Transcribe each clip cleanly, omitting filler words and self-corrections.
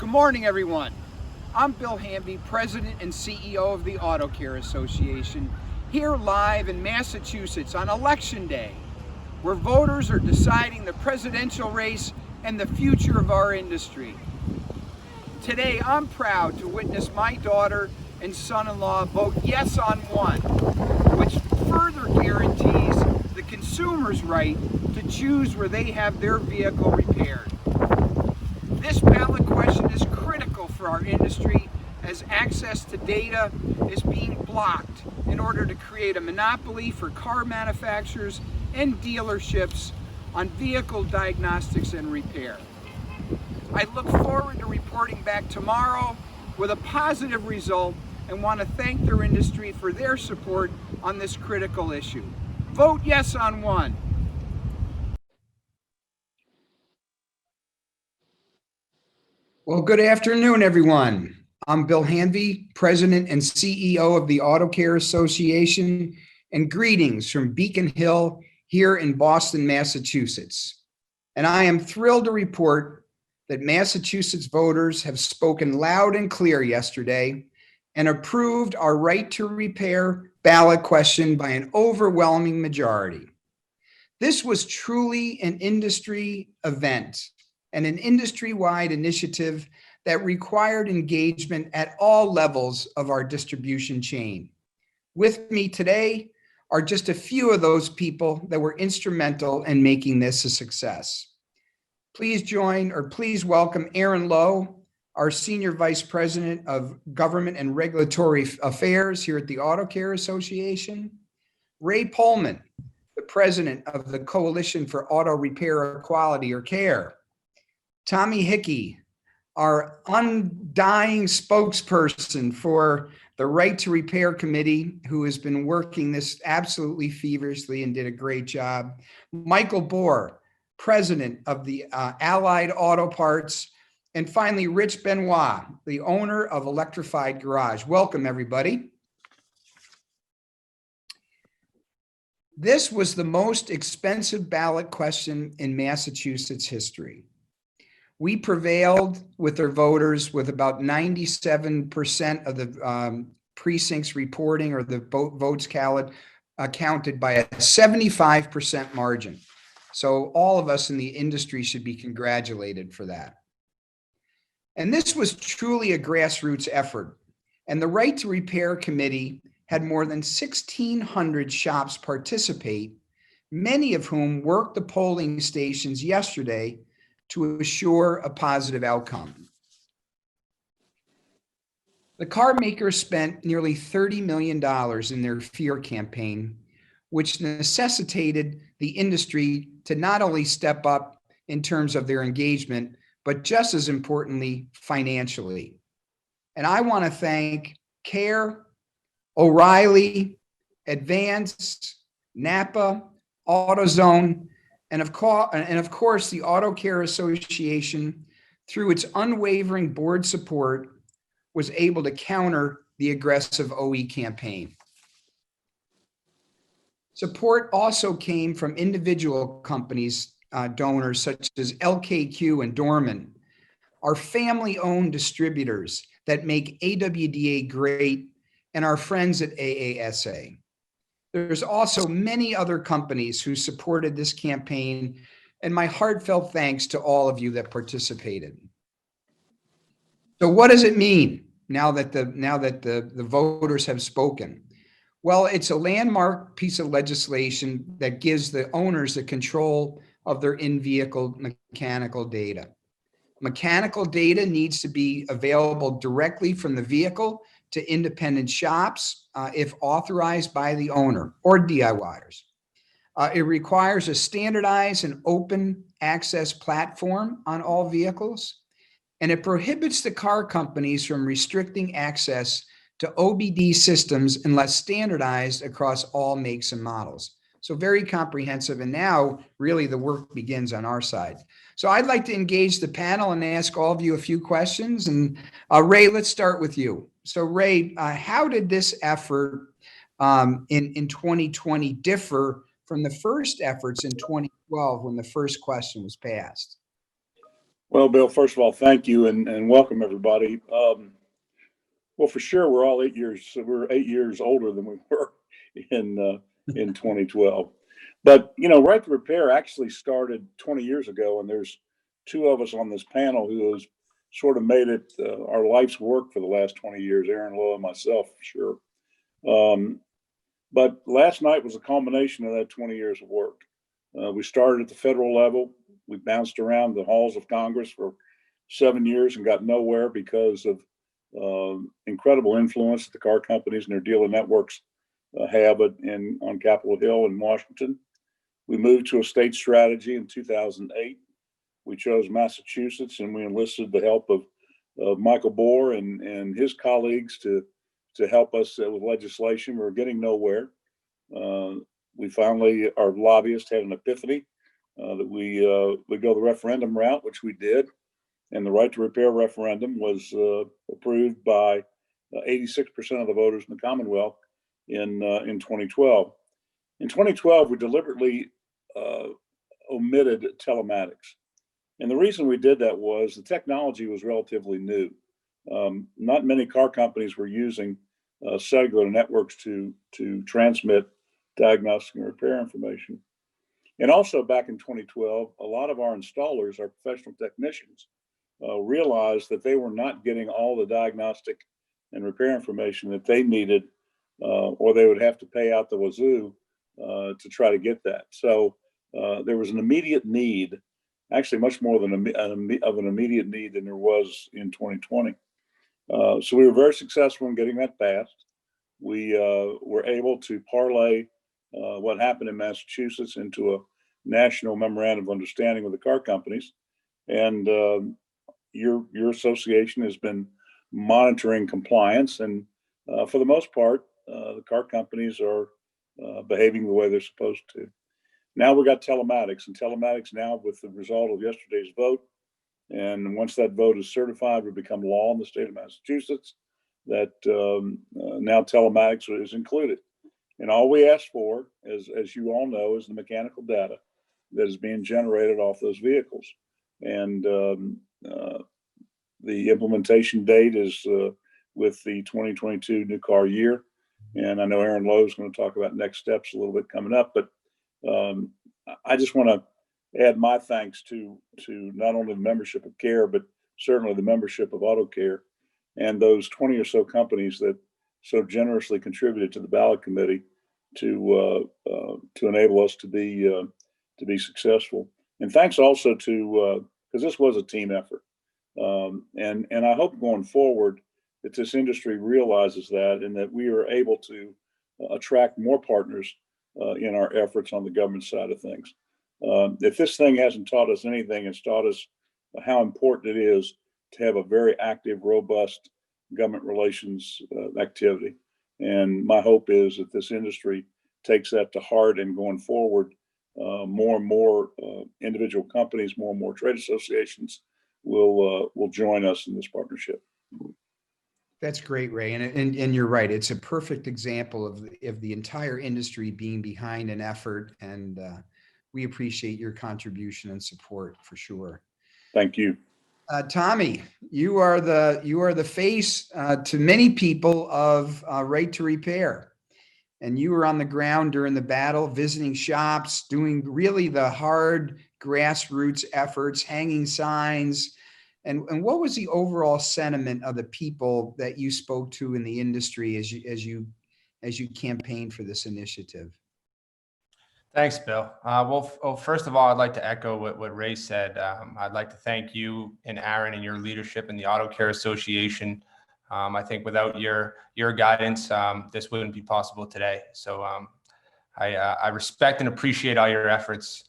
Good morning, everyone. I'm Bill Hamby, President and CEO of the Auto Care Association, here live in Massachusetts on Election Day, where voters are deciding the presidential race and the future of our industry. Today, I'm proud to witness my daughter and son-in-law vote yes on one, which further guarantees the consumer's right to choose where they have their vehicle repaired. This ballot question is critical for our industry as access to data is being blocked in order to create a monopoly for car manufacturers and dealerships on vehicle diagnostics and repair. I look forward to reporting back tomorrow with a positive result and want to thank their industry for their support on this critical issue. Vote yes on one. Well, good afternoon, everyone. I'm Bill Hanvey, President and CEO of the Auto Care Association, and greetings from Beacon Hill here in Boston, Massachusetts. And I am thrilled to report that Massachusetts voters have spoken loud and clear yesterday and approved our right to repair ballot question by an overwhelming majority. This was truly an industry event and an industry-wide initiative that required engagement at all levels of our distribution chain. With me today are just a few of those people that were instrumental in making this a success. Please welcome Aaron Lowe, our Senior Vice President of Government and Regulatory Affairs here at the Auto Care Association. Ray Pullman, the President of the Coalition for Auto Repair Equality or CARE. Tommy Hickey, our undying spokesperson for the Right to Repair Committee, who has been working this absolutely feverishly and did a great job. Michael Bohr, President of the Allied Auto Parts. And finally, Rich Benoit, the owner of Electrified Garage. Welcome, everybody. This was the most expensive ballot question in Massachusetts history. We prevailed with our voters with about 97% of the precincts reporting or the votes counted by a 75% margin. So all of us in the industry should be congratulated for that. And this was truly a grassroots effort. And the Right to Repair Committee had more than 1,600 shops participate, many of whom worked the polling stations yesterday to assure a positive outcome. The car makers spent nearly $30 million in their fear campaign, which necessitated the industry to not only step up in terms of their engagement, but just as importantly, financially. And I want to thank CARE, O'Reilly, Advance, Napa, AutoZone, and of course, the Auto Care Association, through its unwavering board support, was able to counter the aggressive OE campaign. Support also came from individual companies, donors such as LKQ and Dorman, our family-owned distributors that make AWDA great, and our friends at AASA. There's also many other companies who supported this campaign, and my heartfelt thanks to all of you that participated. So what does it mean now that the voters have spoken? Well, it's a landmark piece of legislation that gives the owners the control of their in-vehicle mechanical data. Mechanical data needs to be available directly from the vehicle to independent shops if authorized by the owner or DIYers. It requires a standardized and open access platform on all vehicles, and it prohibits the car companies from restricting access to OBD systems unless standardized across all makes and models. So very comprehensive, and now really the work begins on our side. So I'd like to engage the panel and ask all of you a few questions. And Ray, let's start with you. So Ray, how did this effort in 2020 differ from the first efforts in 2012 when the first question was passed? Well, Bill, first of all, thank you and welcome everybody. Well, for sure, we're all 8 years. So we're 8 years older than we were in 2012. But Right to Repair actually started 20 years ago, and there's two of us on this panel who has sort of made it our life's work for the last 20 years. Aaron Lowe and myself, for sure. But last night was a culmination of that 20 years of work. We started at the federal level. We bounced around the halls of Congress for 7 years and got nowhere because of incredible influence that the car companies and their dealer networks have on Capitol Hill in Washington. We moved to a state strategy in 2008. We chose Massachusetts, and we enlisted the help of Michael Bohr and his colleagues to help us with legislation. We were getting nowhere. We finally, our lobbyists had an epiphany that we would go the referendum route, which we did. And the right to repair referendum was approved by 86% of the voters in the Commonwealth in 2012. In 2012, we deliberately omitted telematics. And the reason we did that was the technology was relatively new. Not many car companies were using cellular networks to transmit diagnostic and repair information. And also back in 2012, a lot of our installers, our professional technicians, realized that they were not getting all the diagnostic and repair information that they needed, or they would have to pay out the wazoo to try to get that. So there was an immediate need, actually much more than of an immediate need than there was in 2020. So we were very successful in getting that passed. We were able to parlay what happened in Massachusetts into a national memorandum of understanding with the car companies. And your association has been monitoring compliance. And for the most part, the car companies are behaving the way they're supposed to. Now we got telematics, and telematics now, with the result of yesterday's vote, and once that vote is certified, will become law in the state of Massachusetts, that now telematics is included. And all we ask for, as you all know, is the mechanical data that is being generated off those vehicles. And the implementation date is with the 2022 new car year. And I know Aaron Lowe is going to talk about next steps a little bit coming up, but I just want to add my thanks to not only the membership of CARE, but certainly the membership of AutoCare and those 20 or so companies that so generously contributed to the ballot committee to enable us to be successful. And thanks also to because this was a team effort, and I hope going forward that this industry realizes that, and that we are able to attract more partners in our efforts on the government side of things. If this thing hasn't taught us anything, it's taught us how important it is to have a very active, robust government relations activity. And my hope is that this industry takes that to heart, and going forward, more and more individual companies, more and more trade associations will join us in this partnership. That's great, Ray. And you're right. It's a perfect example of the entire industry being behind an effort. And we appreciate your contribution and support for sure. Thank you. Tommy, you are the face to many people of Right to Repair. And you were on the ground during the battle, visiting shops, doing really the hard grassroots efforts, hanging signs. And what was the overall sentiment of the people that you spoke to in the industry as you campaigned for this initiative? Thanks, Bill. Well, first of all, I'd like to echo what Ray said. I'd like to thank you and Aaron and your leadership in the Auto Care Association. I think without your guidance, this wouldn't be possible today. So I respect and appreciate all your efforts.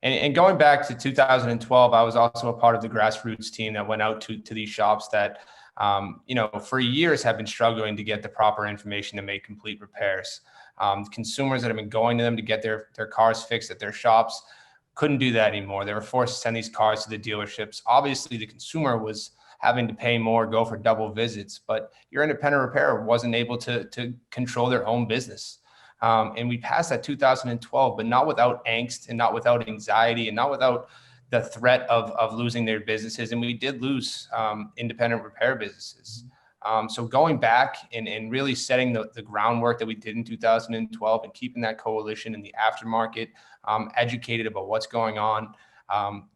And going back to 2012, I was also a part of the grassroots team that went out to these shops that, for years have been struggling to get the proper information to make complete repairs. Consumers that have been going to them to get their cars fixed at their shops couldn't do that anymore. They were forced to send these cars to the dealerships. Obviously, the consumer was having to pay more, go for double visits, but your independent repairer wasn't able to control their own business. And we passed that 2012, but not without angst and not without anxiety and not without the threat of losing their businesses. And we did lose independent repair businesses. So going back and really setting the groundwork that we did in 2012 and keeping that coalition in the aftermarket educated about what's going on,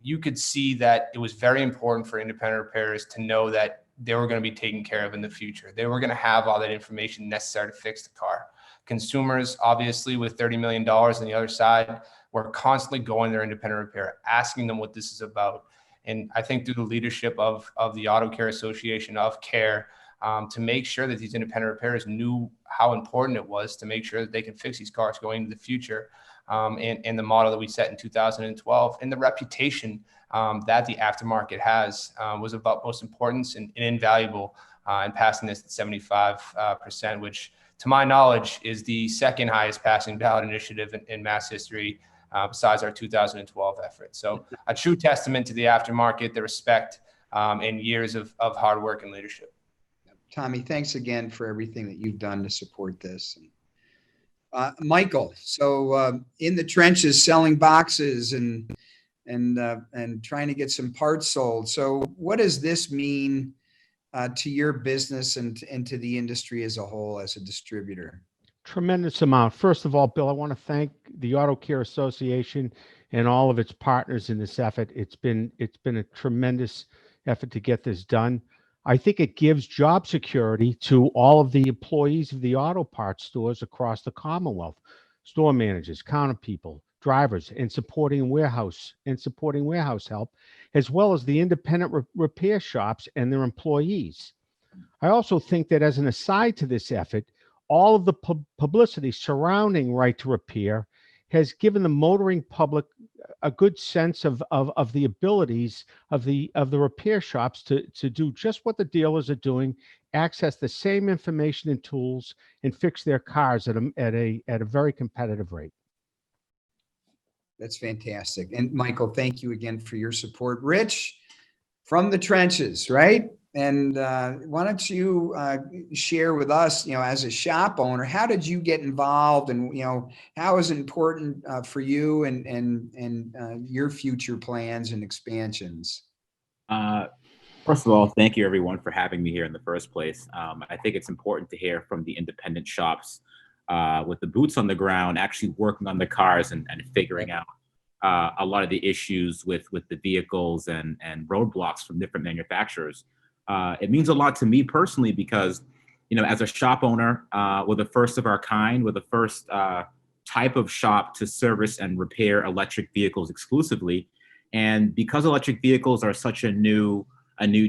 you could see that it was very important for independent repairers to know that they were going to be taken care of in the future. They were going to have all that information necessary to fix the car. Consumers, obviously, with $30 million on the other side, were constantly going to their independent repair, asking them what this is about. And I think through the leadership of the Auto Care Association, of CARE, to make sure that these independent repairers knew how important it was to make sure that they can fix these cars going into the future, and the model that we set in 2012 and the reputation that the aftermarket has was of utmost importance and invaluable in passing this at 75%, which to my knowledge is the second highest passing ballot initiative in Mass history, besides our 2012 effort. So a true testament to the aftermarket, the respect, and years of hard work and leadership. Tommy, thanks again for everything that you've done to support this. Michael, so in the trenches selling boxes and trying to get some parts sold. So what does this mean to your business and to the industry as a whole as a distributor? Tremendous amount. First of all, Bill, I want to thank the Auto Care Association and all of its partners in this effort. It's been a tremendous effort to get this done. I think it gives job security to all of the employees of the auto parts stores across the Commonwealth, store managers, counter people, drivers, and supporting warehouse help, as well as the independent repair shops and their employees. I also think that as an aside to this effort, all of the publicity surrounding Right to Repair has given the motoring public a good sense of the abilities of the repair shops to do just what the dealers are doing, access the same information and tools, and fix their cars at a very competitive rate. That's fantastic. And Michael, thank you again for your support. Rich, from the trenches, right? And why don't you share with us, as a shop owner, how did you get involved, and how is it important for you and your future plans and expansions? First of all, thank you everyone for having me here in the first place. I think it's important to hear from the independent shops with the boots on the ground, actually working on the cars and figuring out a lot of the issues with the vehicles and roadblocks from different manufacturers. It means a lot to me personally because, as a shop owner, we're the first of our kind. We're the first type of shop to service and repair electric vehicles exclusively. And because electric vehicles are such a new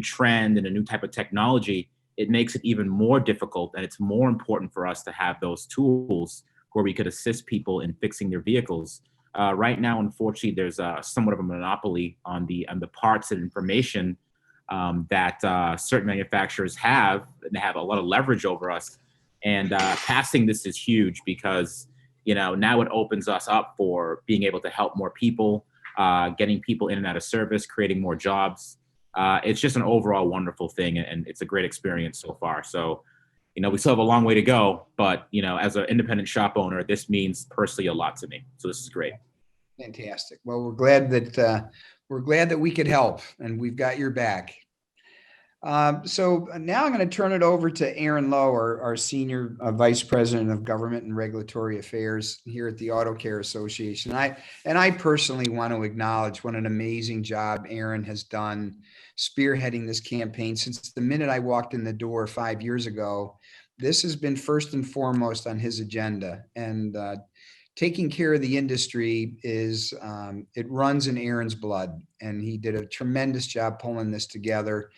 trend and a new type of technology, it makes it even more difficult, and it's more important for us to have those tools where we could assist people in fixing their vehicles. Right now, unfortunately, there's somewhat of a monopoly on the parts and information that certain manufacturers have, and they have a lot of leverage over us. And passing this is huge because, now it opens us up for being able to help more people, getting people in and out of service, creating more jobs. It's just an overall wonderful thing, and it's a great experience so far. So, we still have a long way to go, but, as an independent shop owner, this means personally a lot to me. So this is great. Fantastic. Well, we're glad that we could help, and we've got your back. So now I'm going to turn it over to Aaron Lowe, our Senior Vice President of Government and Regulatory Affairs here at the Auto Care Association. I personally want to acknowledge what an amazing job Aaron has done spearheading this campaign. Since the minute I walked in the door 5 years ago, this has been first and foremost on his agenda. And taking care of the industry it runs in Aaron's blood, and he did a tremendous job pulling this together.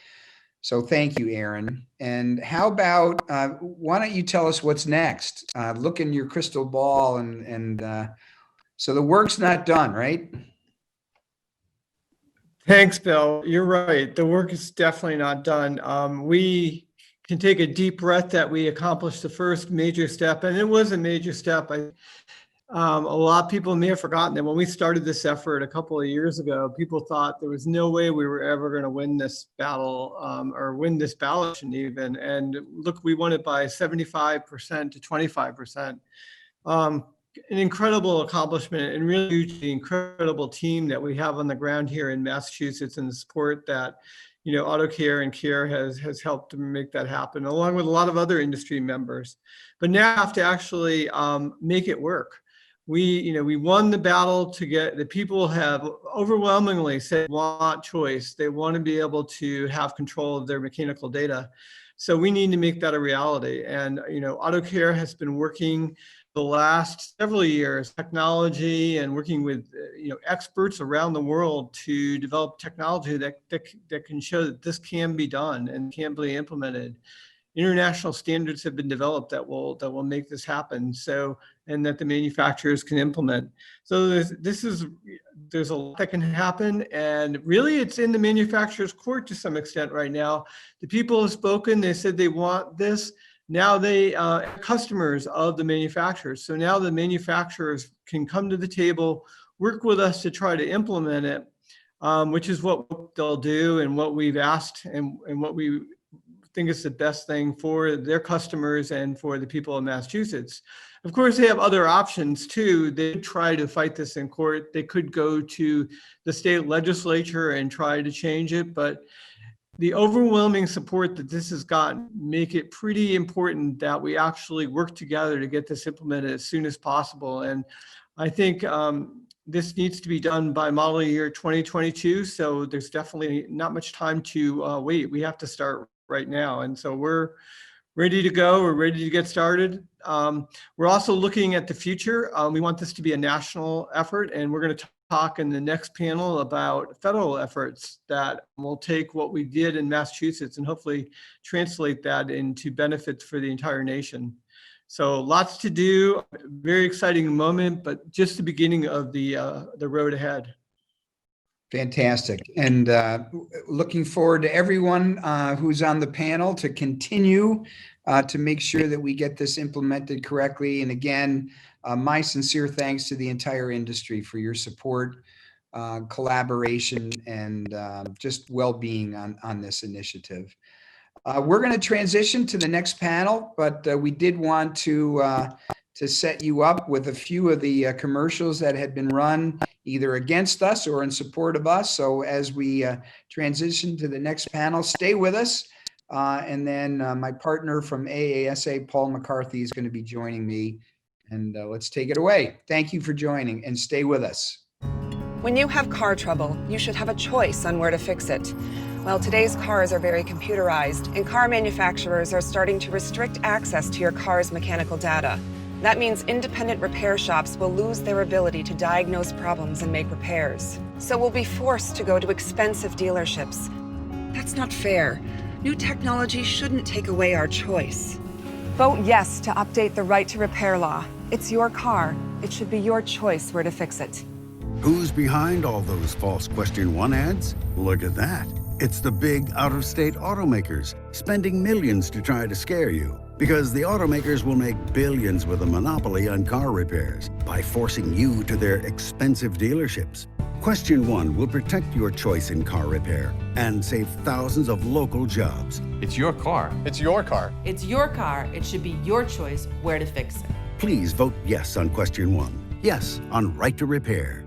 So thank you, Aaron. And how about, why don't you tell us what's next? Look in your crystal ball, and so the work's not done, right? Thanks, Bill. You're right. The work is definitely not done. We can take a deep breath that we accomplished the first major step, and it was a major step. A lot of people may have forgotten that when we started this effort a couple of years ago, people thought there was no way we were ever going to win this battle, or win this ballot even. And look, we won it by 75% to 25%. an incredible accomplishment and really huge, the incredible team that we have on the ground here in Massachusetts and the support that, AutoCare and CARE has helped to make that happen, along with a lot of other industry members. But now have to actually make it work. We won the battle to get, the people have overwhelmingly said want choice. They want to be able to have control of their mechanical data. So we need to make that a reality. And, AutoCare has been working the last several years, technology and working with, experts around the world to develop technology that can show that this can be done and can be implemented. International standards have been developed that will make this happen. So, and that the manufacturers can implement. So there's a lot that can happen, and really it's in the manufacturer's court to some extent right now. The people have spoken, they said they want this. Now they are customers of the manufacturers. So now the manufacturers can come to the table, work with us to try to implement it, which is what they'll do and what we've asked and what we think is the best thing for their customers and for the people in Massachusetts. Of course, they have other options too. They could try to fight this in court. They could go to the state legislature and try to change it, but the overwhelming support that this has gotten make it pretty important that we actually work together to get this implemented as soon as possible. And I think this needs to be done by model year 2022. So there's definitely not much time to wait. We have to start right now. And so we're ready to go. We're ready to get started. We're also looking at the future. We want this to be a national effort, and we're going to talk in the next panel about federal efforts that will take what we did in Massachusetts and hopefully translate that into benefits for the entire nation. So lots to do, very exciting moment, but just the beginning of the road ahead. Fantastic. And looking forward to everyone who's on the panel to continue to make sure that we get this implemented correctly. And again, my sincere thanks to the entire industry for your support, collaboration, and just well-being on this initiative. We're going to transition to the next panel, but we did want to set you up with a few of the commercials that had been run either against us or in support of us. So as we transition to the next panel, stay with us. And then my partner from AASA, Paul McCarthy, is going to be joining me. And let's take it away. Thank you for joining, and stay with us. When you have car trouble, you should have a choice on where to fix it. Well, today's cars are very computerized, and car manufacturers are starting to restrict access to your car's mechanical data. That means independent repair shops will lose their ability to diagnose problems and make repairs. So we'll be forced to go to expensive dealerships. That's not fair. New technology shouldn't take away our choice. Vote yes to update the right to repair law. It's your car. It should be your choice where to fix it. Who's behind all those false question one ads? Look at that. It's the big out-of-state automakers spending millions to try to scare you. Because the automakers will make billions with a monopoly on car repairs by forcing you to their expensive dealerships. Question one will protect your choice in car repair and save thousands of local jobs. It's your car. It's your car. It's your car. It should be your choice where to fix it. Please vote yes on question one. Yes on right to repair.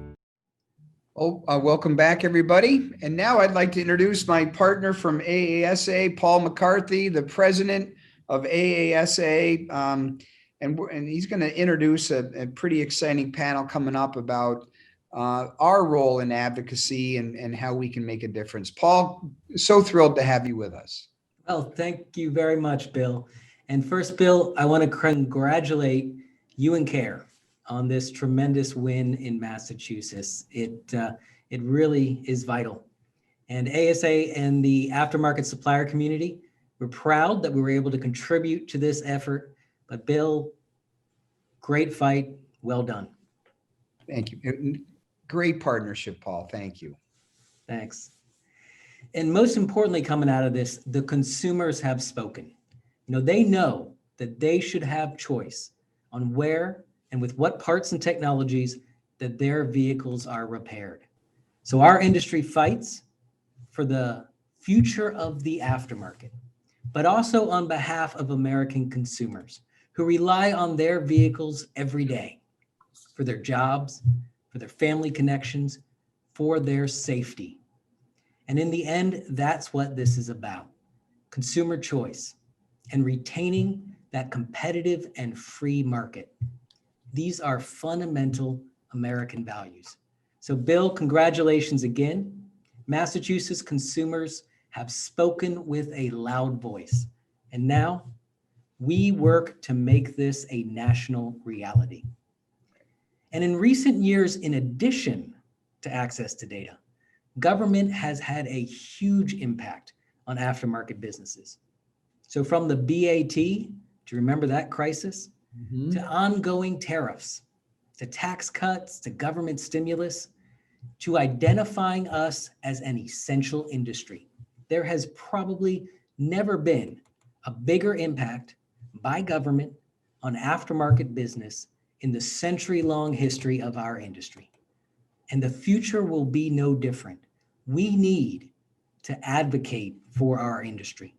Welcome back, everybody. And now I'd like to introduce my partner from AASA, Paul McCarthy, the president of AASA, and he's going to introduce a pretty exciting panel coming up about our role in advocacy and how we can make a difference. Paul, so thrilled to have you with us. Well, thank you very much, Bill. And first, Bill, I want to congratulate you and CARE on this tremendous win in Massachusetts. It really is vital. And ASA and the aftermarket supplier community, we're proud that we were able to contribute to this effort. But Bill, great fight, well done. Thank you. Great partnership, Paul. Thank you. Thanks. And most importantly, coming out of this, the consumers have spoken. They know that they should have choice on where and with what parts and technologies that their vehicles are repaired. So our industry fights for the future of the aftermarket, but also on behalf of American consumers who rely on their vehicles every day. for their jobs, for their family connections, for their safety. And in the end, that's what this is about: consumer choice and retaining that competitive and free market. These are fundamental American values. So Bill, congratulations again. Massachusetts consumers have spoken with a loud voice. And now we work to make this a national reality. And in recent years, in addition to access to data, government has had a huge impact on aftermarket businesses. So from the BAT, do you remember that crisis? To ongoing tariffs, to tax cuts, to government stimulus, to identifying us as an essential industry. There has probably never been a bigger impact by government on aftermarket business in the century-long history of our industry. And the future will be no different. We need to advocate for our industry.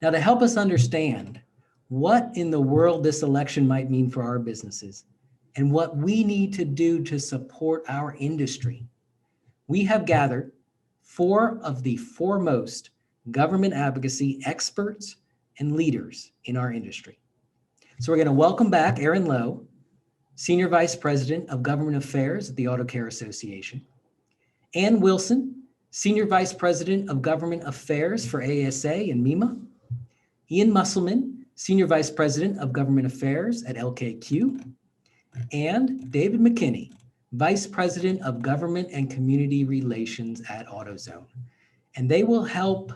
Now, to help us understand what in the world this election might mean for our businesses and what we need to do to support our industry, we have gathered 4 of the foremost government advocacy experts and leaders in our industry. So we're going to welcome back Aaron Lowe, Senior Vice President of Government Affairs at the Auto Care Association, Ann Wilson, Senior Vice President of Government Affairs for ASA and MEMA, Ian Musselman, Senior Vice President of Government Affairs at LKQ, and David McKinney, Vice President of Government and Community Relations at AutoZone. And they will help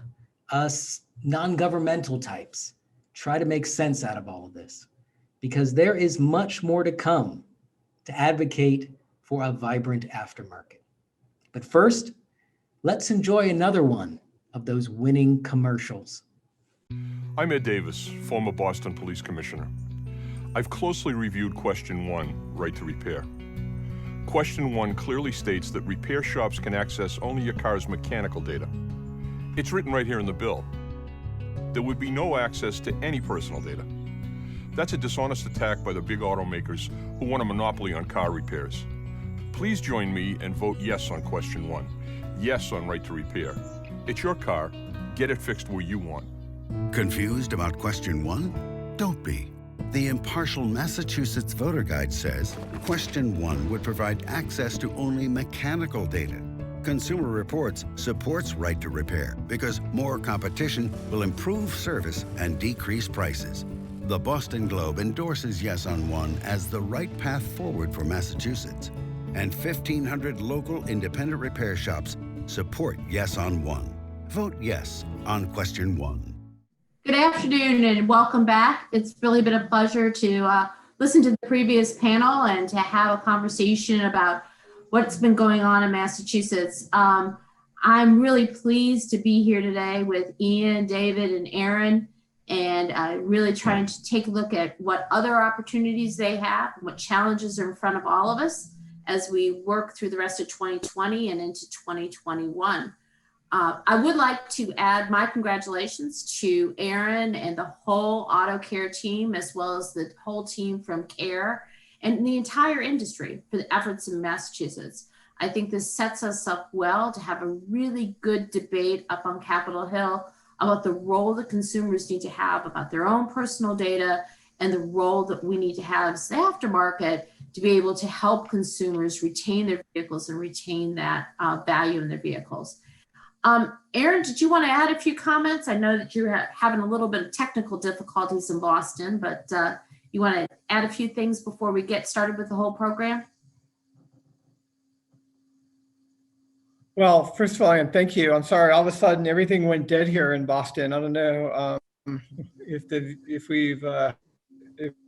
us non-governmental types try to make sense out of all of this, because there is much more to come to advocate for a vibrant aftermarket. But first, let's enjoy another one of those winning commercials. I'm Ed Davis, former Boston Police Commissioner. I've closely reviewed Question 1, Right to Repair. Question 1 clearly states that repair shops can access only your car's mechanical data. It's written right here in the bill. There would be no access to any personal data. That's a dishonest attack by the big automakers who want a monopoly on car repairs. Please join me and vote yes on Question 1. Yes on Right to Repair. It's your car. Get it fixed where you want. Confused about Question 1? Don't be. The impartial Massachusetts Voter Guide says Question 1 would provide access to only mechanical data. Consumer Reports supports Right to Repair because more competition will improve service and decrease prices. The Boston Globe endorses Yes on 1 as the right path forward for Massachusetts. And 1,500 local independent repair shops support Yes on 1. Vote yes on Question 1. Good afternoon and welcome back. It's really been a pleasure to listen to the previous panel and to have a conversation about what's been going on in Massachusetts. I'm really pleased to be here today with Ian, David, and Aaron, and really trying to take a look at what other opportunities they have, what challenges are in front of all of us as we work through the rest of 2020 and into 2021. I would like to add my congratulations to Aaron and the whole Auto Care team, as well as the whole team from CARE and the entire industry for the efforts in Massachusetts. I think this sets us up well to have a really good debate up on Capitol Hill about the role that consumers need to have about their own personal data and the role that we need to have as the aftermarket to be able to help consumers retain their vehicles and retain that value in their vehicles. Aaron, did you want to add a few comments? I know that you're having a little bit of technical difficulties in Boston, but you want to add a few things before we get started with the whole program? Well, first of all, Ann, thank you. I'm sorry, all of a sudden everything went dead here in Boston. I don't know if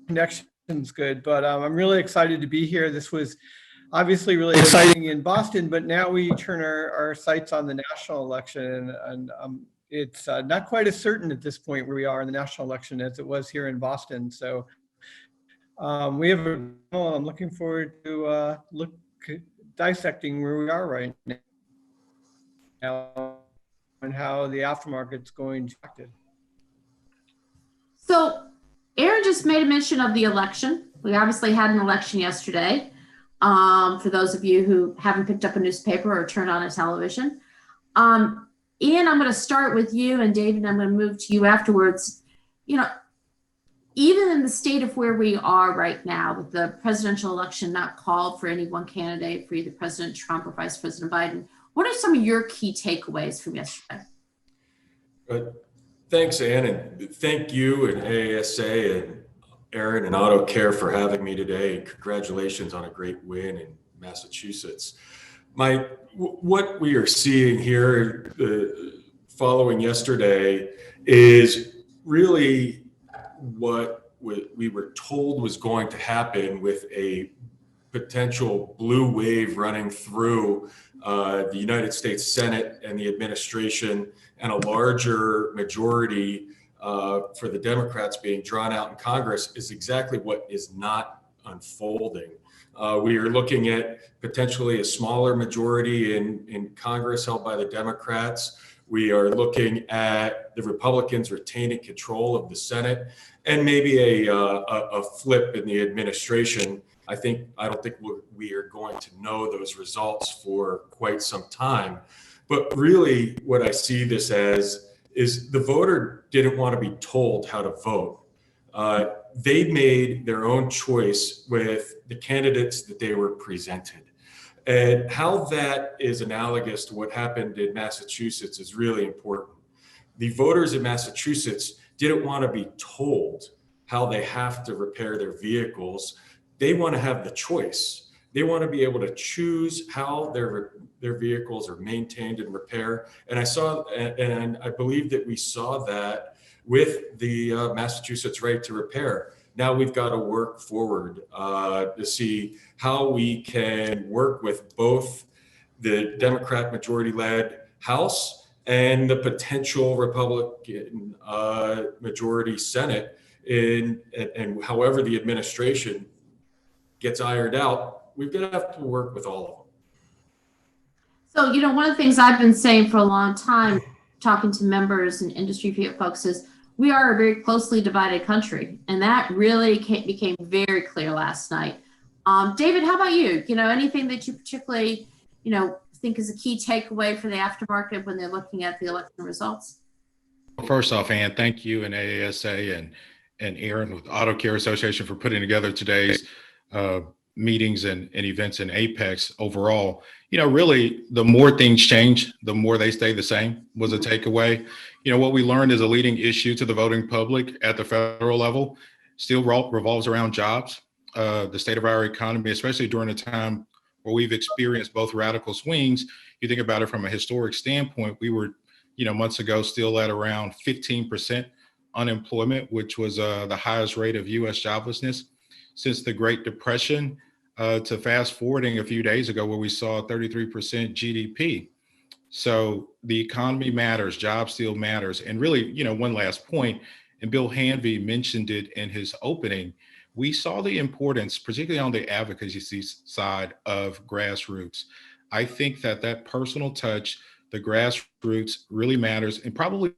connection's good, but I'm really excited to be here. This was obviously really exciting in Boston, but now we turn our sights on the national election, and it's not quite as certain at this point where we are in the national election as it was here in Boston. So we have I'm looking forward to dissecting where we are right now and how the aftermarket's going to act. So Aaron just made a mention of the election. We obviously had an election yesterday. For those of you who haven't picked up a newspaper or turned on a television. Ian, I'm going to start with you, and David, I'm going to move to you afterwards. You know, even in the state of where we are right now, with the presidential election not called for any one candidate, for either President Trump or Vice President Biden, what are some of your key takeaways from yesterday? Thanks, Ann, and thank you and AASA and Aaron and Auto Care for having me today. Congratulations on a great win in Massachusetts. What we are seeing here following yesterday is really what we were told was going to happen with a potential blue wave running through the United States Senate and the administration, and a larger majority for the Democrats being drawn out in Congress is exactly what is not unfolding. We are looking at potentially a smaller majority in Congress held by the Democrats. We are looking at the Republicans retaining control of the Senate, and maybe a flip in the administration. I don't think we are going to know those results for quite some time. But really, what I see this as is the voter didn't want to be told how to vote. They made their own choice with the candidates that they were presented. And how that is analogous to what happened in Massachusetts is really important. The voters in Massachusetts didn't want to be told how they have to repair their vehicles. They want to have the choice. They want to be able to choose how their vehicles are maintained and repaired. And I believe that we saw that with the Massachusetts right to repair. Now we've got to work forward to see how we can work with both the Democrat majority-led House and the potential Republican majority Senate, and however the administration gets ironed out, we're going to have to work with all of them. So, you know, one of the things I've been saying for a long time, talking to members and industry folks, is we are a very closely divided country. And that really became very clear last night. David, how about you? You know, anything that you particularly, you know, think is a key takeaway for the aftermarket when they're looking at the election results? First off, Ann, thank you and AASA and Aaron with Auto Care Association for putting together today's meetings and events in AAPEX overall. You know, really, the more things change, the more they stay the same was a takeaway. You know, what we learned is a leading issue to the voting public at the federal level still revolves around jobs, the state of our economy, especially during a time where we've experienced both radical swings. You think about it from a historic standpoint, we were, you know, months ago still at around 15% unemployment, which was the highest rate of U.S. joblessness since the Great Depression, to fast forwarding a few days ago where we saw 33% GDP. So the economy matters, jobs still matters. And really, you know, one last point, and Bill Hanvey mentioned it in his opening, we saw the importance, particularly on the advocacy side, of grassroots. I think that personal touch, the grassroots, really matters, and probably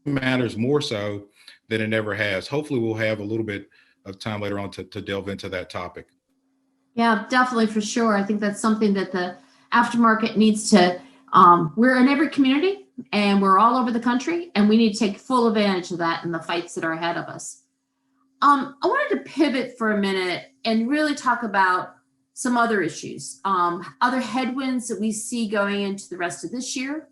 matters more so than it ever has. Hopefully we'll have a little bit of time later on to delve into that topic. Yeah, definitely, for sure. I think that's something that the aftermarket needs to, we're in every community and we're all over the country, and we need to take full advantage of that in the fights that are ahead of us. I wanted to pivot for a minute and really talk about some other issues, other headwinds that we see going into the rest of this year.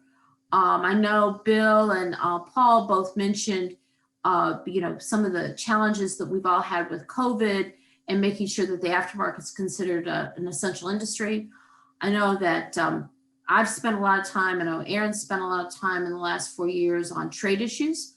I know Bill and Paul both mentioned, you know, some of the challenges that we've all had with COVID and making sure that the aftermarket is considered an essential industry. I know that I've spent a lot of time, I know Aaron spent a lot of time in the last 4 years on trade issues,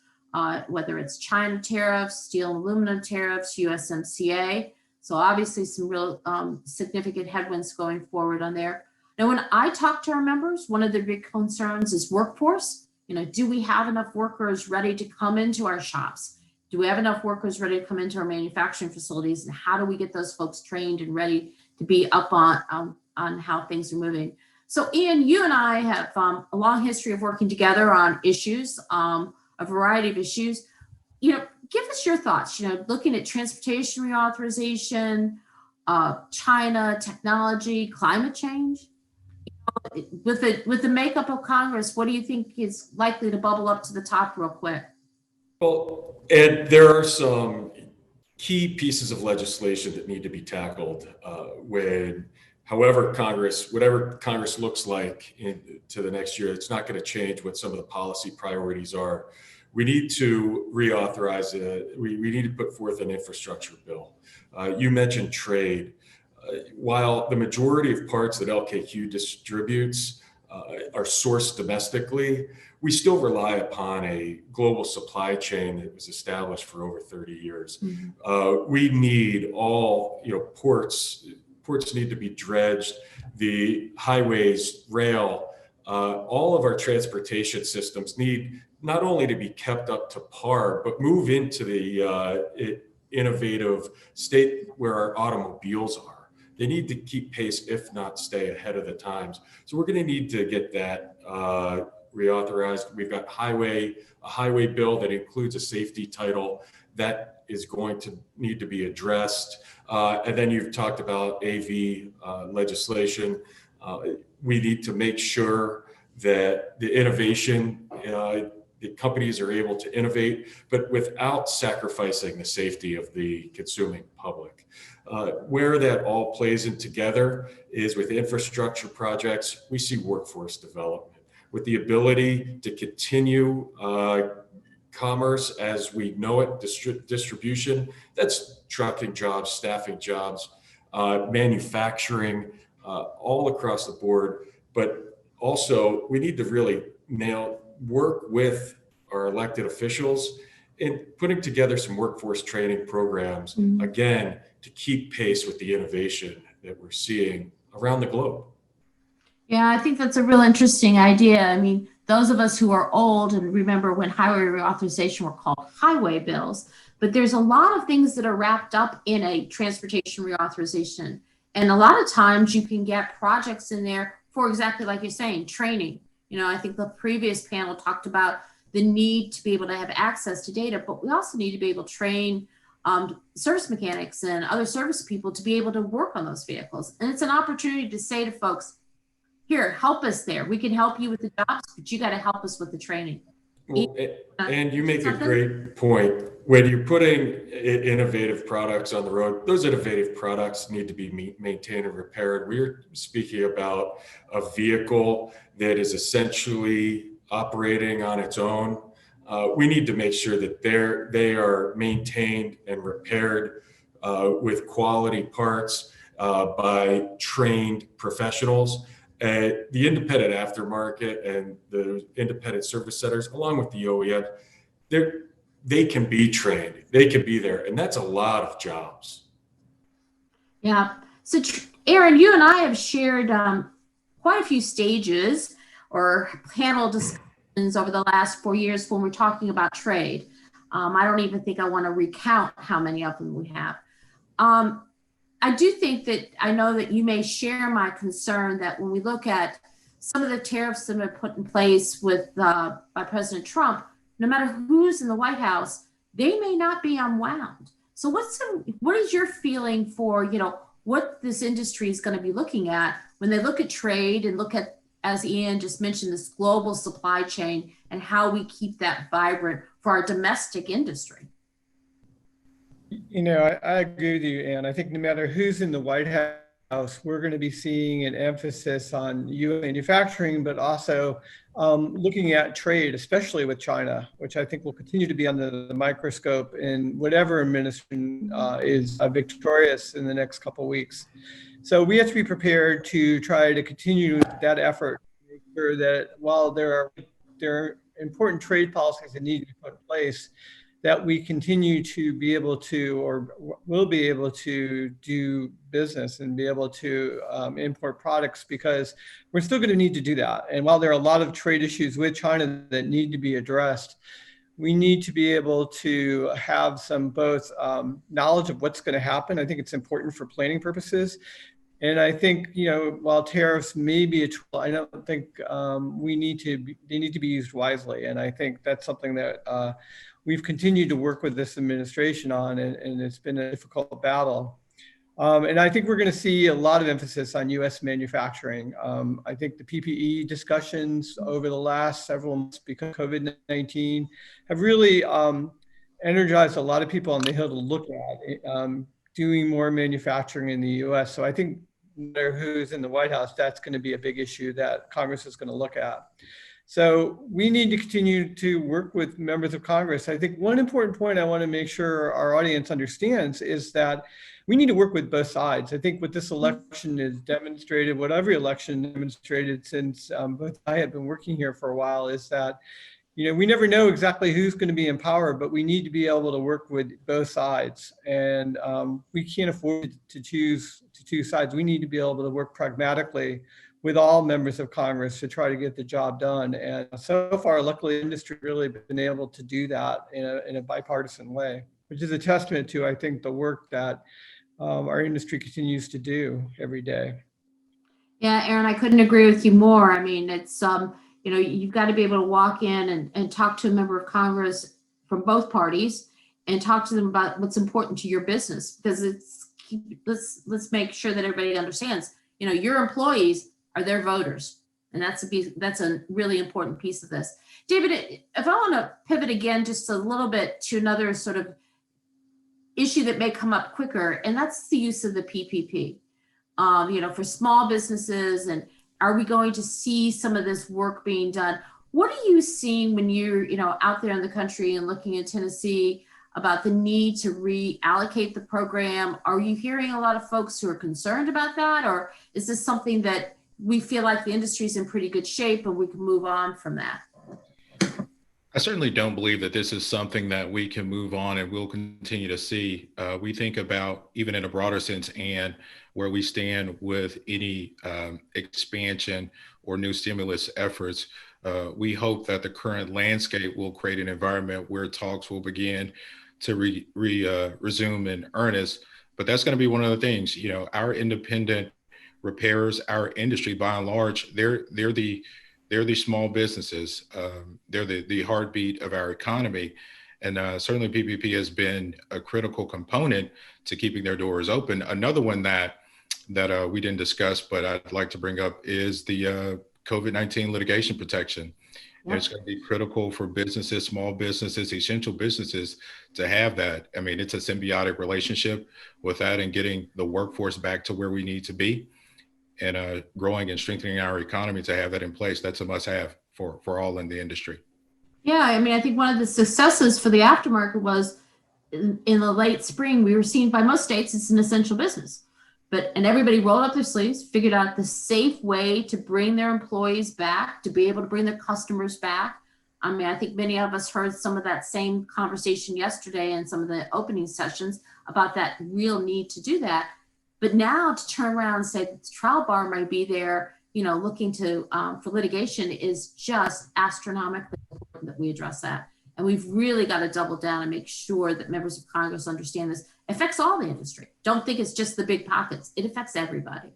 whether it's China tariffs, steel and aluminum tariffs, USMCA. So obviously some real significant headwinds going forward on there. Now, when I talk to our members, one of the big concerns is workforce. You know, do we have enough workers ready to come into our shops? Do we have enough workers ready to come into our manufacturing facilities? And how do we get those folks trained and ready to be up on how things are moving? So Ian, you and I have a long history of working together on issues, a variety of issues. You know, give us your thoughts, looking at transportation reauthorization, China, technology, climate change. With the makeup of Congress, what do you think is likely to bubble up to the top real quick? Well, and there are some key pieces of legislation that need to be tackled whatever Congress looks like to the next year. It's not going to change what some of the policy priorities are. We need to reauthorize it. We need to put forth an infrastructure bill. You mentioned trade. While the majority of parts that LKQ distributes are sourced domestically, we still rely upon a global supply chain that was established for over 30 years. Mm-hmm. We need all, ports need to be dredged, the highways, rail, all of our transportation systems need not only to be kept up to par, but move into the innovative state where our automobiles are. They need to keep pace, if not stay ahead of the times. So we're going to need to get that reauthorized. We've got a highway bill that includes a safety title that is going to need to be addressed. And then you've talked about AV legislation. We need to make sure that the innovation, the companies are able to innovate, but without sacrificing the safety of the consuming public. Where that all plays in together is with infrastructure projects. We see workforce development with the ability to continue commerce as we know it, distribution. That's trucking jobs, staffing jobs, manufacturing, all across the board. But also we need to really work with our elected officials in putting together some workforce training programs, mm-hmm. again, to keep pace with the innovation that we're seeing around the globe. Yeah, I think that's a real interesting idea. I mean, those of us who are old and remember when highway reauthorization were called highway bills, but there's a lot of things that are wrapped up in a transportation reauthorization. And a lot of times you can get projects in there for exactly like you're saying, training. I think the previous panel talked about the need to be able to have access to data, but we also need to be able to train service mechanics and other service people to be able to work on those vehicles. And it's an opportunity to say to folks, here, help us there. We can help you with the jobs, but you got to help us with the training. Well, and you make a great point. When you're putting innovative products on the road, those innovative products need to be maintained and repaired. We're speaking about a vehicle that is essentially operating on its own. We need to make sure that they are maintained and repaired with quality parts by trained professionals. The independent aftermarket and the independent service centers, along with the OEM, they can be trained, they can be there, and that's a lot of jobs. Yeah. So, Aaron, you and I have shared quite a few stages or panel discussions over the last 4 years when we're talking about trade. I don't even think I want to recount how many of them we have. I do think that I know that you may share my concern that when we look at some of the tariffs that have been put in place by President Trump, no matter who's in the White House, they may not be unwound. So what is your feeling for, what this industry is going to be looking at when they look at trade and look at, as Ian just mentioned, this global supply chain and how we keep that vibrant for our domestic industry? I agree with you, Ann. I think no matter who's in the White House, we're going to be seeing an emphasis on U.S. manufacturing, but also looking at trade, especially with China, which I think will continue to be under the microscope in whatever administration is victorious in the next couple of weeks. So we have to be prepared to try to continue that effort, to make sure that while there are important trade policies that need to be put in place, that we continue to be able to, or will be able to do business and be able to import products, because we're still going to need to do that. And while there are a lot of trade issues with China that need to be addressed, we need to be able to have some both knowledge of what's going to happen. I think it's important for planning purposes, And I think, while tariffs may be a tool, I don't think they need to be used wisely. And I think that's something that we've continued to work with this administration on, and it's been a difficult battle. And I think we're going to see a lot of emphasis on U.S. manufacturing. I think the PPE discussions over the last several months because of COVID-19 have really energized a lot of people on the Hill to look at doing more manufacturing in the U.S. So I think no matter who's in the White House, that's going to be a big issue that Congress is going to look at. So we need to continue to work with members of Congress. I think one important point I want to make sure our audience understands is that we need to work with both sides. I think what this election is demonstrated, what every election demonstrated since both I have been working here for a while, is that we never know exactly who's going to be in power, but we need to be able to work with both sides. And we can't afford to choose two sides. We need to be able to work pragmatically with all members of Congress to try to get the job done. And so far, luckily, the industry really been able to do that in a bipartisan way, which is a testament to, I think, the work that our industry continues to do every day. Yeah, Aaron, I couldn't agree with you more. I mean, it's, you've got to be able to walk in and talk to a member of Congress from both parties and talk to them about what's important to your business, because let's make sure that everybody understands, your employees are their voters. And that's a really important piece of this. David, if I want to pivot again just a little bit to another sort of issue that may come up quicker, and that's the use of the PPP, for small businesses. And are we going to see some of this work being done? What are you seeing when you're, out there in the country and looking at Tennessee about the need to reallocate the program? Are you hearing a lot of folks who are concerned about that? Or is this something that we feel like the industry's in pretty good shape and we can move on from that? I certainly don't believe that this is something that we can move on and we'll continue to see. We think about, even in a broader sense, and where we stand with any expansion or new stimulus efforts. We hope that the current landscape will create an environment where talks will begin to resume in earnest. But that's going to be one of the things. Our independent repairers, our industry, by and large, they're the small businesses. They're the heartbeat of our economy. And certainly PPP has been a critical component to keeping their doors open. Another one that we didn't discuss, but I'd like to bring up is the COVID-19 litigation protection. Yep. It's going to be critical for businesses, small businesses, essential businesses to have that. I mean, it's a symbiotic relationship with that, and getting the workforce back to where we need to be, and growing and strengthening our economy to have that in place. That's a must-have for all in the industry. Yeah, I mean, I think one of the successes for the aftermarket was in the late spring, we were seen by most states, it's an essential business. And everybody rolled up their sleeves, figured out the safe way to bring their employees back, to be able to bring their customers back. I mean, I think many of us heard some of that same conversation yesterday in some of the opening sessions about that real need to do that. But now to turn around and say that the trial bar might be there, looking to for litigation, is just astronomically important that we address that. And we've really got to double down and make sure that members of Congress understand this. It affects all the industry. Don't think it's just the big pockets. It affects everybody.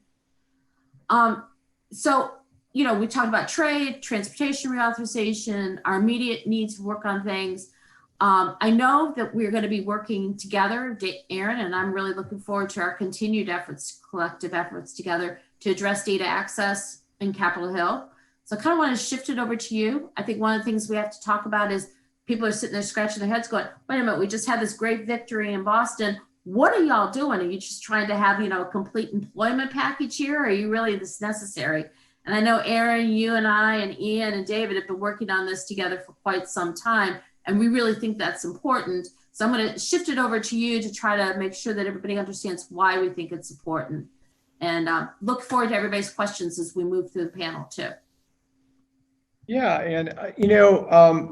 So, we talked about trade, transportation reauthorization, our immediate needs to work on things. I know that we're going to be working together, Aaron, and I'm really looking forward to our continued efforts, collective efforts together to address data access in Capitol Hill. So I kind of want to shift it over to you. I think one of the things we have to talk about is people are sitting there scratching their heads going, wait a minute, we just had this great victory in Boston. What are y'all doing? Are you just trying to have, a complete employment package here? Or are you really this necessary? And I know Aaron, you and I and Ian and David have been working on this together for quite some time. And we really think that's important. So I'm going to shift it over to you to try to make sure that everybody understands why we think it's important. And look forward to everybody's questions as we move through the panel too. Yeah, and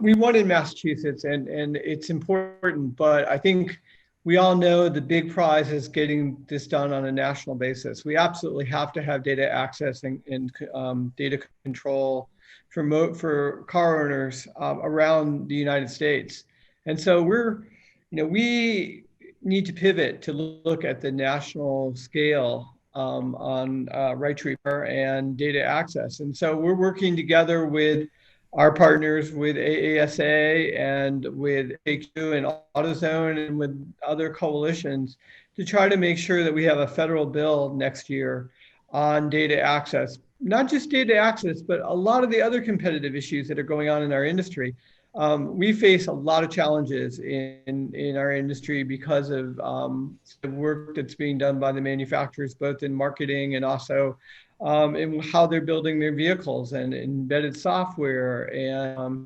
we won in Massachusetts, and it's important, but I think we all know the big prize is getting this done on a national basis. We absolutely have to have data access and data control for car owners around the United States. And so we need to pivot to look at the national scale on right to repair and data access. And so we're working together with our partners with AASA and with AQ and AutoZone and with other coalitions to try to make sure that we have a federal bill next year on data access. Not just data access, but a lot of the other competitive issues that are going on in our industry. We face a lot of challenges in our industry because of the work that's being done by the manufacturers, both in marketing and also in how they're building their vehicles and embedded software and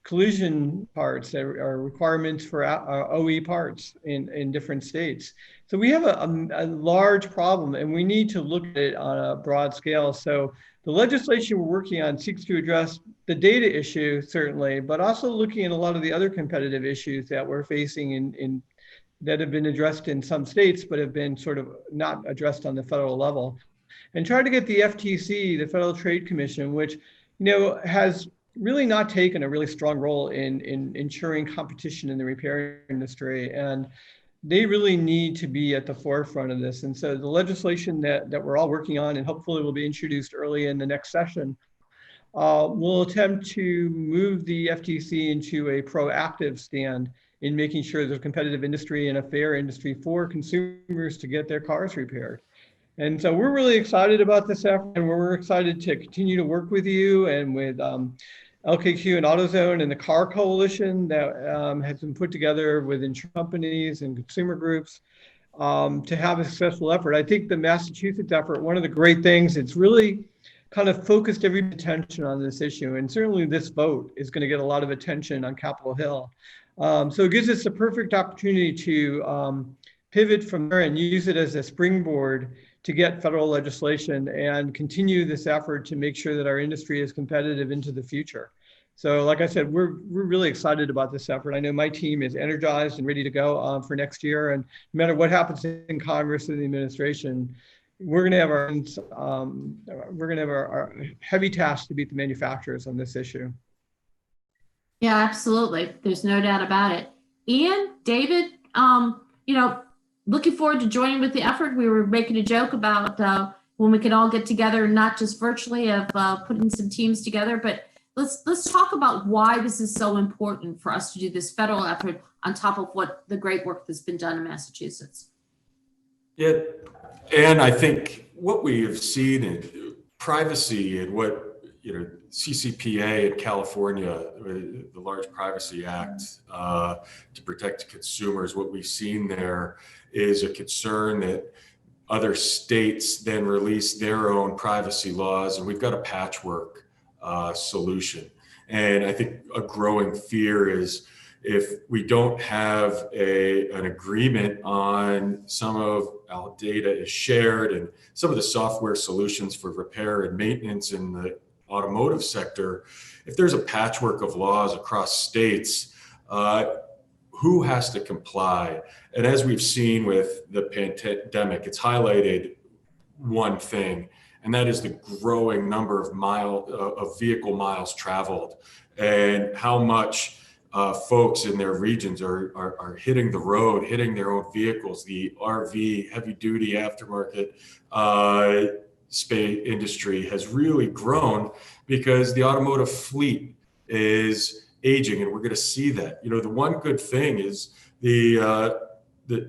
collision parts that are requirements for OE parts in different states. So we have a large problem, and we need to look at it on a broad scale. So the legislation we're working on seeks to address the data issue, certainly, but also looking at a lot of the other competitive issues that we're facing that have been addressed in some states, but have been sort of not addressed on the federal level. And try to get the FTC, the Federal Trade Commission, which has really not taken a really strong role in ensuring competition in the repair industry. And they really need to be at the forefront of this. And so the legislation that we're all working on and hopefully will be introduced early in the next session will attempt to move the FTC into a proactive stand in making sure there's a competitive industry and a fair industry for consumers to get their cars repaired. And so we're really excited about this effort, and we're excited to continue to work with you and with LKQ and AutoZone and the Car Coalition that has been put together with insurance companies and consumer groups to have a successful effort. I think the Massachusetts effort, one of the great things, it's really kind of focused everybody's attention on this issue. And certainly this vote is going to get a lot of attention on Capitol Hill. So it gives us a perfect opportunity to pivot from there and use it as a springboard to get federal legislation and continue this effort to make sure that our industry is competitive into the future. So like I said, we're really excited about this effort. I know my team is energized and ready to go for next year. And no matter what happens in Congress and the administration, we're going to have our heavy task to beat the manufacturers on this issue. Yeah, absolutely. There's no doubt about it. Ian, David, looking forward to joining with the effort. We were making a joke about when we could all get together, not just virtually, of putting some teams together, but let's talk about why this is so important for us to do this federal effort on top of what the great work that's been done in Massachusetts. Yeah, and I think what we have seen in privacy and what CCPA in California, the Large Privacy Act to protect consumers, what we've seen there is a concern that other states then release their own privacy laws, and we've got a patchwork solution. And I think a growing fear is if we don't have an agreement on some of our data is shared and some of the software solutions for repair and maintenance in the automotive sector, if there's a patchwork of laws across states, who has to comply? And as we've seen with the pandemic, it's highlighted one thing, and that is the growing number of vehicle miles traveled and how much folks in their regions are hitting the road, hitting their own vehicles. The RV, heavy duty aftermarket space industry has really grown because the automotive fleet is aging, and we're going to see that. The one good thing is the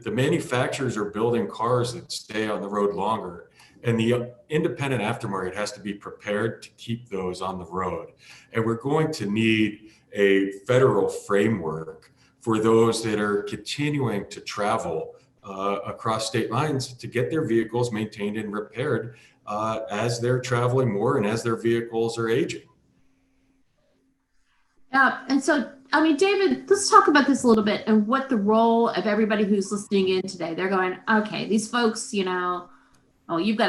manufacturers are building cars that stay on the road longer, and the independent aftermarket has to be prepared to keep those on the road. And we're going to need a federal framework for those that are continuing to travel across state lines to get their vehicles maintained and repaired as they're traveling more and as their vehicles are aging. And so, David, let's talk about this a little bit and what the role of everybody who's listening in today. They're going, okay, these folks, you've got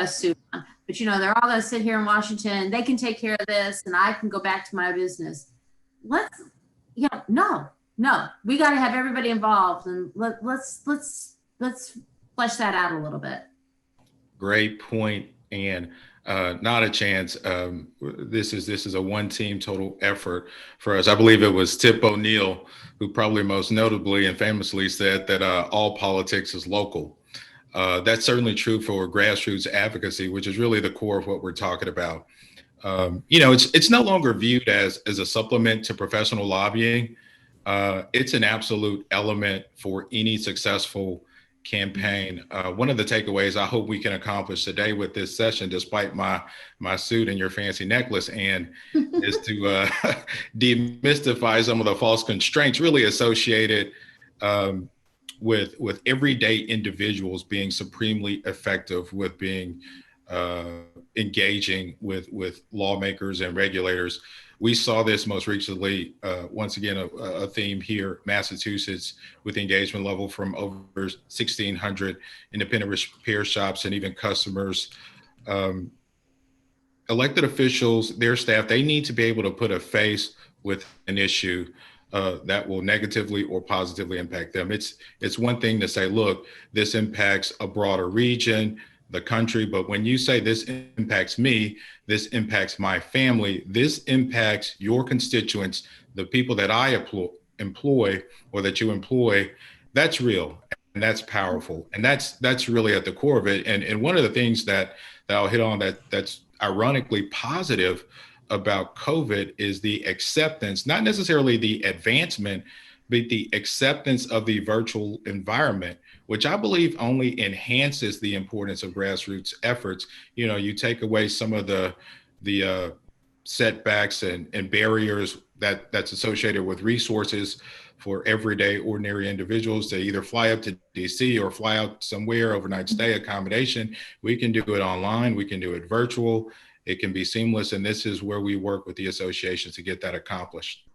a suit on, but they're all going to sit here in Washington. They can take care of this, and I can go back to my business. No, we got to have everybody involved, and let's flesh that out a little bit. Great point, Ann. Not a chance. This is a one team total effort for us. I believe it was Tip O'Neill who probably most notably and famously said that all politics is local. That's certainly true for grassroots advocacy, which is really the core of what we're talking about. It's no longer viewed as a supplement to professional lobbying. It's an absolute element for any successful campaign. One of the takeaways I hope we can accomplish today with this session, despite my suit and your fancy necklace, Ann, is to demystify some of the false constraints really associated with everyday individuals being supremely effective with being engaging with lawmakers and regulators. We saw this most recently, once again, a theme here, Massachusetts, with engagement level from over 1,600 independent repair shops and even customers. Elected officials, their staff, they need to be able to put a face with an issue that will negatively or positively impact them. It's one thing to say, look, this impacts a broader region, the country, but when you say this impacts me, this impacts my family, this impacts your constituents, the people that I employ or that you employ, that's real and that's powerful. And that's really at the core of it. And one of the things that I'll hit on that's ironically positive about COVID is the acceptance, not necessarily the advancement, but the acceptance of the virtual environment, which I believe only enhances the importance of grassroots efforts. You take away some of the setbacks and barriers that's associated with resources for everyday ordinary individuals to either fly up to DC or fly out somewhere, overnight stay accommodation. We can do it online, we can do it virtual, it can be seamless. And this is where we work with the associations to get that accomplished.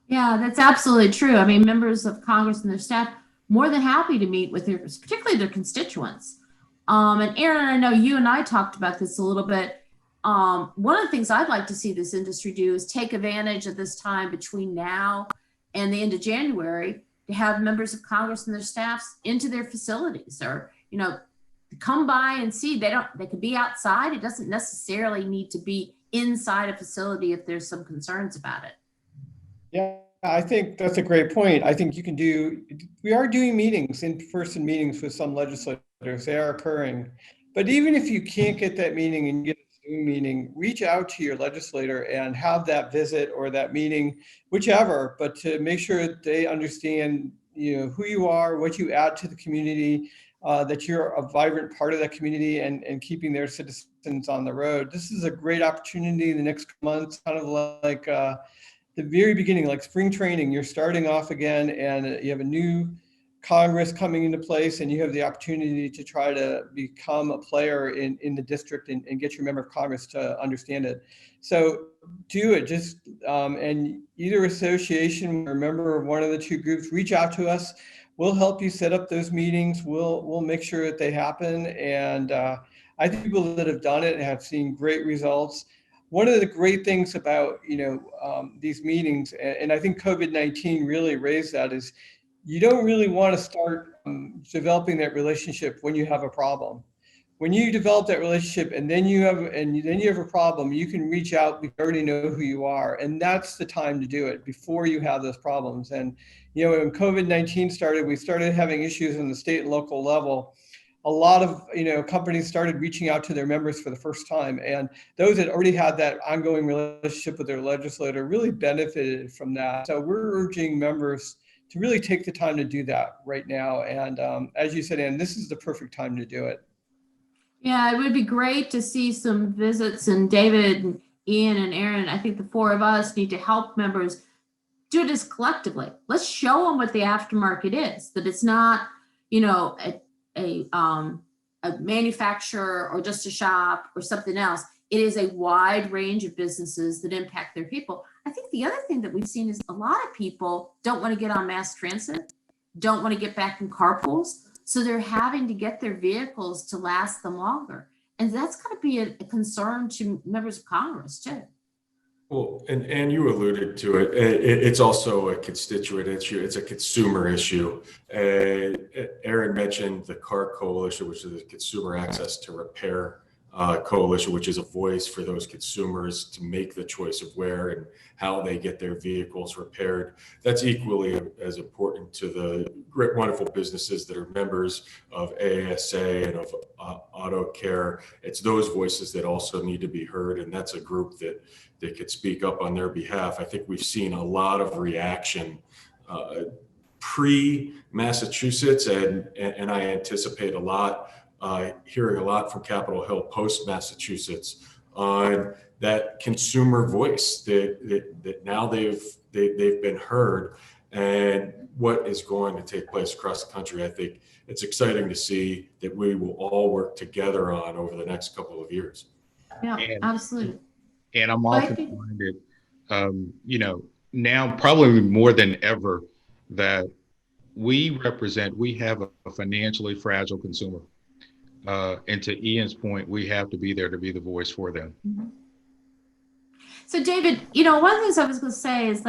Yeah, that's absolutely true. I mean, members of Congress and their staff more than happy to meet with particularly their constituents. And Aaron, I know you and I talked about this a little bit. One of the things I'd like to see this industry do is take advantage of this time between now and the end of January to have members of Congress and their staffs into their facilities, or come by and see. They could be outside. It doesn't necessarily need to be inside a facility if there's some concerns about it. Yeah, I think that's a great point. I think we are doing meetings, in-person meetings with some legislators. They are occurring. But even if you can't get that meeting and get a Zoom meeting, reach out to your legislator and have that visit or that meeting, whichever, but to make sure that they understand, who you are, what you add to the community, that you're a vibrant part of that community and keeping their citizens on the road. This is a great opportunity in the next months, kind of like the very beginning, like spring training. You're starting off again and you have a new Congress coming into place and you have the opportunity to try to become a player in the district and get your member of Congress to understand it. So do it, and either association or member of one of the two groups, reach out to us. We'll help you set up those meetings. We'll make sure that they happen. And I think people that have done it have seen great results. One of the great things about these meetings, and I think COVID-19 really raised that, is you don't really want to start developing that relationship when you have a problem. When you develop that relationship and then you have a problem, you can reach out because you already know who you are, and that's the time to do it before you have those problems. And when COVID-19 started, we started having issues in the state and local level. A lot of companies started reaching out to their members for the first time, and those that already had that ongoing relationship with their legislator really benefited from that. So we're urging members to really take the time to do that right now. And as you said, Ann, this is the perfect time to do it. Yeah, it would be great to see some visits, and David and Ian and Aaron, I think the four of us need to help members do this collectively. Let's show them what the aftermarket is, that it's not, a manufacturer or just a shop or something else. It is a wide range of businesses that impact their people. I think the other thing that we've seen is a lot of people don't want to get on mass transit, don't want to get back in carpools. So they're having to get their vehicles to last them longer. And that's going to be a concern to members of Congress too. Well, and you alluded to it. It's also a constituent issue. It's a consumer issue. Aaron mentioned the CAR Coalition, which is consumer access to repair. coalition, which is a voice for those consumers to make the choice of where and how they get their vehicles repaired. That's equally as important to the great, wonderful businesses that are members of AASA and of Auto Care. It's those voices that also need to be heard, and that's a group that could speak up on their behalf. I think we've seen a lot of reaction pre-Massachusetts, and I anticipate a lot, hearing a lot from Capitol Hill post-Massachusetts on that consumer voice that now they've been heard, and what is going to take place across the country. I think it's exciting to see that we will all work together on over the next couple of years. Yeah, absolutely. And I'm often reminded, now probably more than ever, that we have a financially fragile consumer. And to Ian's point, we have to be there to be the voice for them. Mm-hmm. So David, one of the things I was going to say is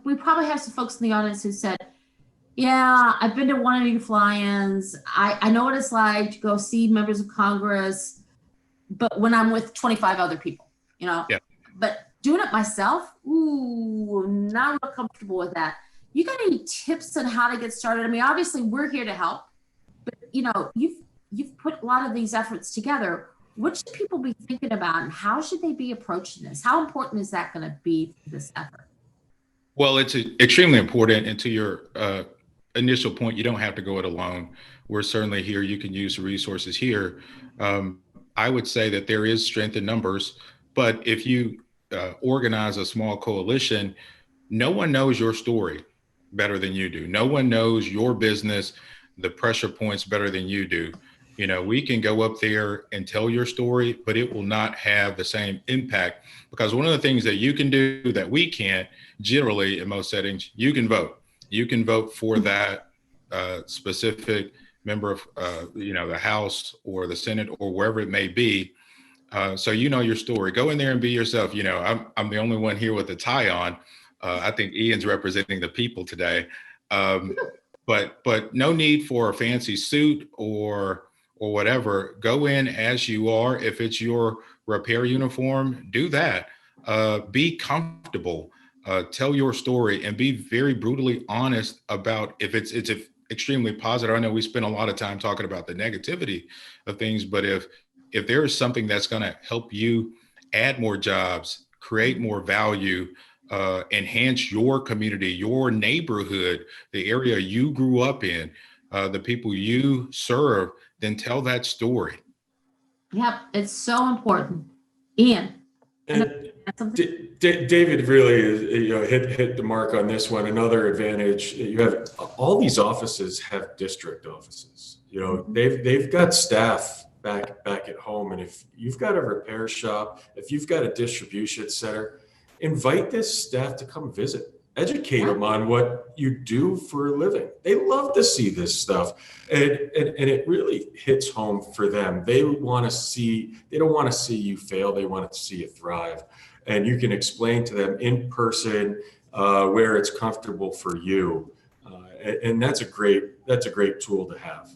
we probably have some folks in the audience who said, yeah, I've been to one of your fly-ins. I know what it's like to go see members of Congress, but when I'm with 25 other people, yeah. But doing it myself, not real comfortable with that. You got any tips on how to get started? I mean, obviously we're here to help, but you've put a lot of these efforts together. What should people be thinking about, and how should they be approaching this? How important is that going to be for this effort? Well, it's extremely important. And to your initial point, you don't have to go it alone. We're certainly here. You can use the resources here. I would say that there is strength in numbers, but if you organize a small coalition, no one knows your story better than you do. No one knows your business, the pressure points better than you do. We can go up there and tell your story, but it will not have the same impact, because one of the things that you can do that we can't generally in most settings, you can vote. You can vote for that specific member of, the House or the Senate or wherever it may be. So your story. Go in there and be yourself. I'm the only one here with a tie on. I think Ian's representing the people today. But no need for a fancy suit or whatever. Go in as you are. If it's your repair uniform, do that. Be comfortable. Tell your story and be very brutally honest about if it's extremely positive. I know we spend a lot of time talking about the negativity of things, but if there is something that's going to help you add more jobs, create more value, enhance your community, your neighborhood, the area you grew up in, the people you serve, then tell that story. Yep, it's so important. Ian. David really is, hit the mark on this one. Another advantage, you have all these offices have district offices. They've got staff back at home, and if you've got a repair shop, if you've got a distribution center, invite this staff to come visit. Educate them on what you do for a living. They love to see this stuff, and it really hits home for them. They don't want to see you fail. They want to see you thrive, and you can explain to them in person where it's comfortable for you, and that's a great tool to have.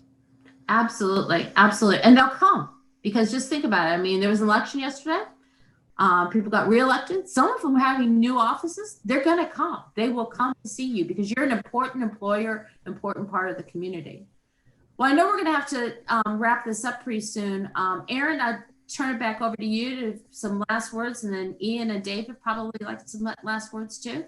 Absolutely, and they'll come, because just think about it. I mean, there was an election yesterday. People got reelected. Some of them are having new offices. They're going to come. They will come to see you because you're an important employer, important part of the community. Well, I know we're going to have to wrap this up pretty soon. Aaron, I'll turn it back over to you to some last words, and then Ian and David probably like some last words too.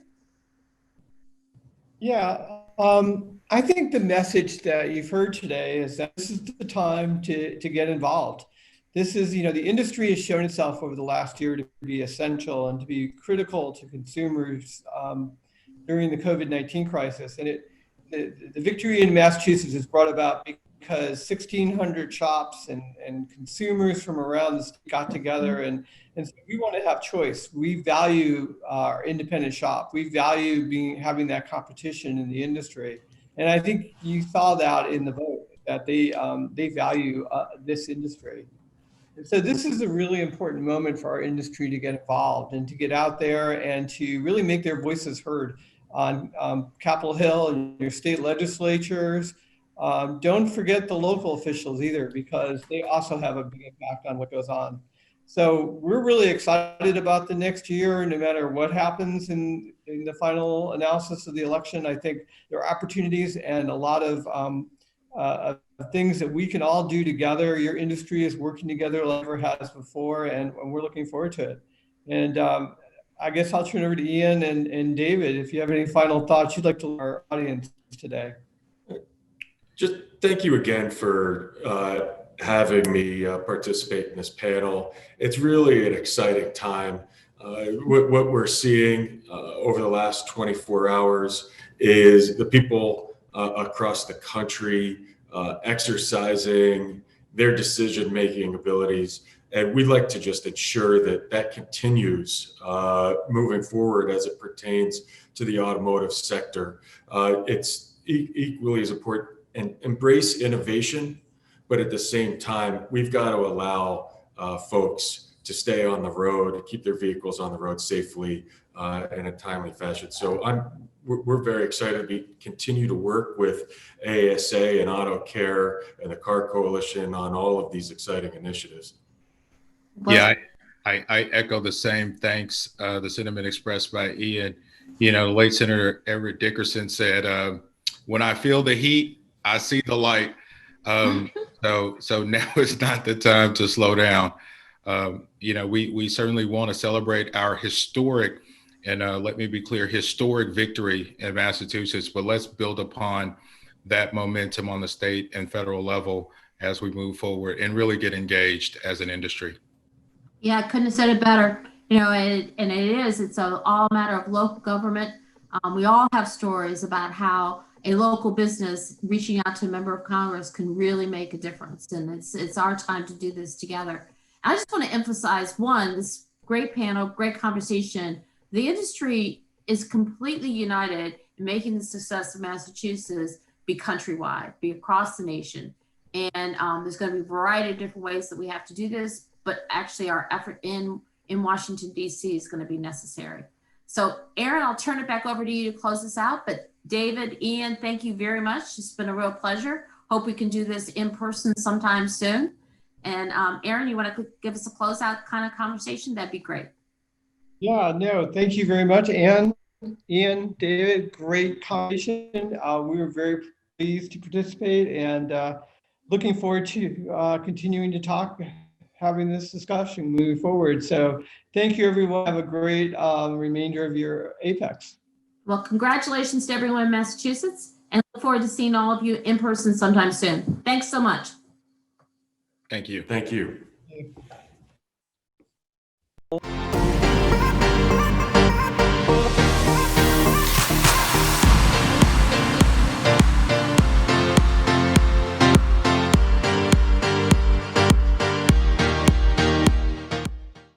Yeah, I think the message that you've heard today is that this is the time to get involved. This is, the industry has shown itself over the last year to be essential and to be critical to consumers during the COVID-19 crisis. And the victory in Massachusetts is brought about because 1,600 shops and consumers from around the state got together, and so we want to have choice. We value our independent shop. We value having that competition in the industry. And I think you saw that in the vote, that they value this industry. So this is a really important moment for our industry to get involved and to get out there and to really make their voices heard on Capitol Hill and your state legislatures, Don't forget the local officials either, because they also have a big impact on what goes on. So we're really excited about the next year, no matter what happens in the final analysis of the election. I think there are opportunities and a lot of things that we can all do together. Your industry is working together like it never has before, and we're looking forward to it. And I guess I'll turn it over to Ian and David, if you have any final thoughts you'd like to leave our audience today. Just thank you again for having me participate in this panel. It's really an exciting time. What we're seeing over the last 24 hours is the people across the country exercising their decision-making abilities. And we'd like to just ensure that that continues moving forward as it pertains to the automotive sector. It's equally as important, and embrace innovation, but at the same time, we've got to allow folks to stay on the road, keep their vehicles on the road safely in a timely fashion. So we're very excited to continue to work with AASA and Auto Care and the Car Coalition on all of these exciting initiatives. Yeah, I echo the same thanks, the sentiment expressed by Ian. You know, late Senator Everett Dickerson said, when I feel the heat, I see the light. So now is not the time to slow down. You know, we certainly want to celebrate our historic, and let me be clear, historic victory in Massachusetts, but let's build upon that momentum on the state and federal level as we move forward and really get engaged as an industry. Yeah, I couldn't have said it better. You know, it's all matter of local government. We all have stories about how a local business reaching out to a member of Congress can really make a difference. And it's our time to do this together. I just want to emphasize, one, this great panel, great conversation. The industry is completely united in making the success of Massachusetts be countrywide, be across the nation. And there's going to be a variety of different ways that we have to do this, but actually our effort in Washington, D.C. is going to be necessary. So Aaron, I'll turn it back over to you to close this out. But David, Ian, thank you very much. It's been a real pleasure. Hope we can do this in person sometime soon. And Aaron, you want to give us a closeout kind of conversation? That'd be great. Yeah, no, thank you very much, Ann, Ian, David, great conversation. We were very pleased to participate and looking forward to continuing to having this discussion moving forward. So thank you, everyone. Have a great remainder of your AAPEX. Well, congratulations to everyone in Massachusetts, and look forward to seeing all of you in person sometime soon. Thanks so much. Thank you. Thank you. Thank you.